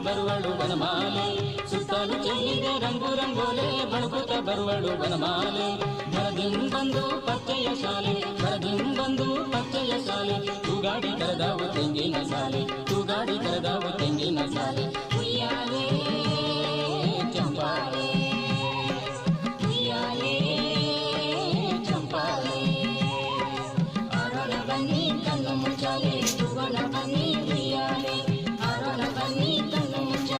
ಬರುವಳು ವನಮಾಲೆ ಸುತ್ತಲೂ ಚೆಲ್ಲಿದೆ ರಂಗು ರಂಗೋಲೆ ಬಳುಕುತ್ತ ಬರುವಳು ವನಮಾಲೆ ಬಂದು ಪಚ್ಚೆಯ ಶಾಲೆ ಬಂದು ಪಚ್ಚೆಯ ಶಾಲೆ ತೂಗಾಡಿ ಕರೆದವು ತೆಂಗಿನ ಸಾಲೆ ತೂಗಾಡಿ ಕರೆದವು ತೆಂಗಿನ ಸಾಲೆ